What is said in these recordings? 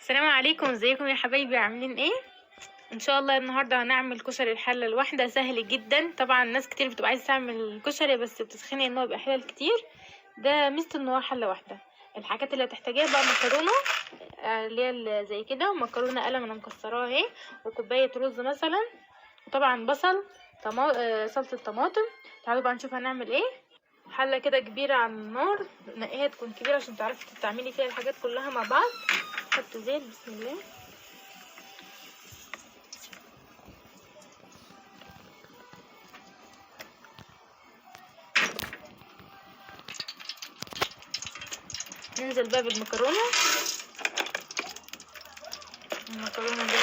السلام عليكم، ازيكم يا حبايبي؟ عاملين ايه؟ ان شاء الله النهارده هنعمل كشري الحله الواحده، سهل جدا. طبعا ناس كتير بتبقى عايزه تعمل كشري بس بتتخنق ان هو يبقى حلل كتير. ده ميزته ان هو حله واحده. الحاجات اللي هتحتاجيها بقى مكرونه، اللي هي زي كده مكرونه قلم انا مكسراها اهي، وكوبايه رز مثلا، وطبعا بصل، صلصه طماطم. تعالوا بقى نشوف هنعمل ايه. حله كده كبيره على النار، نقيها تكون كبيره عشان تعرفي تعملي فيها الحاجات كلها مع بعض. حط زيت، بسم الله. ننزل بقى بالمكرونه. المكرونه دي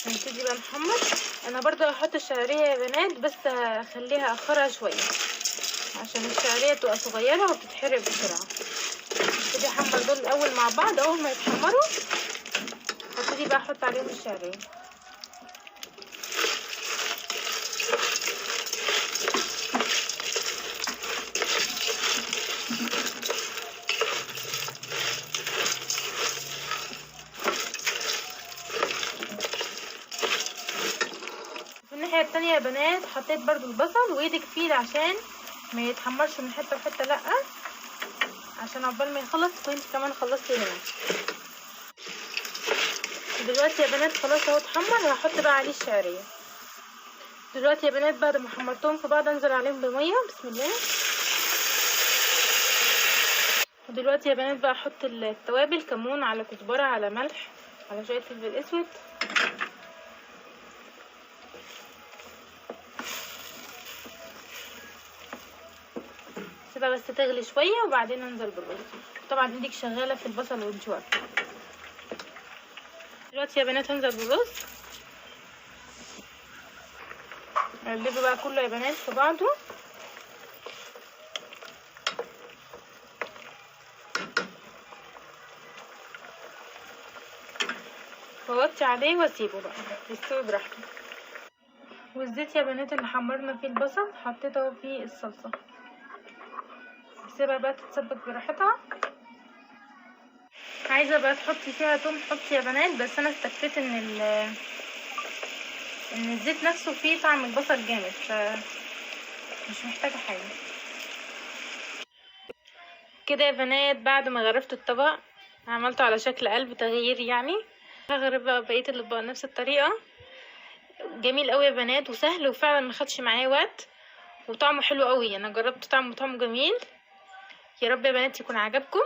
هنبتدي بقى نحمر. انا برضو هحط الشعريه يا بنات، بس هخليها اخرها شويه عشان الشعريه تبقى صغيره وبتتحرق بسرعه. هبتدي احمر دول الاول مع بعض. اول ما يتحمروا هبتدي بقى احط عليهم الشعريه. الناحية التانية يا بنات حطيت برضو البصل، وايدك فيه عشان ما يتحمرش من حتة لحتة، لا، عشان عقبال ما يخلص تكون انت كمان خلصتي هنا. دلوقتي يا بنات خلاص اهو اتحمر، هحط بقى عليه الشعرية. دلوقتي يا بنات بعد ما حمرتهم في بعض انزل عليهم بمية، بسم الله. ودلوقتي يا بنات بقى احط التوابل، كمون على كزبرة على ملح على شوية فلفل اسود. سيبها بس تغلي شويه وبعدين انزل بالرز. طبعا ايدك شغاله في البصل والجوار. دلوقتي يا بنات هنزل بالرز، اقلبه بقى كله يا بنات في بعضه. ووطي عليه واسيبه بقى يستوي براحته. والزيت يا بنات اللي حمرنا فيه البصل حطيته فيه الصلصه، سيبها بقى تتسبك براحتها. عايزه بقى تحطي فيها توم حطي يا بنات، بس انا استكفيت ان الزيت نفسه فيه طعم البصل جامد، فمش محتاجه حاجه. كده يا بنات بعد ما غرفت الطبق عملته على شكل قلب تغيير يعني. هغرف بقى بقيه الاطباق نفس الطريقه. جميل قوي يا بنات وسهل وفعلا ما خدش معايا وقت وطعمه حلو قوي. انا جربت طعمه جميل. يا رب يا بنات يكون عجبكم.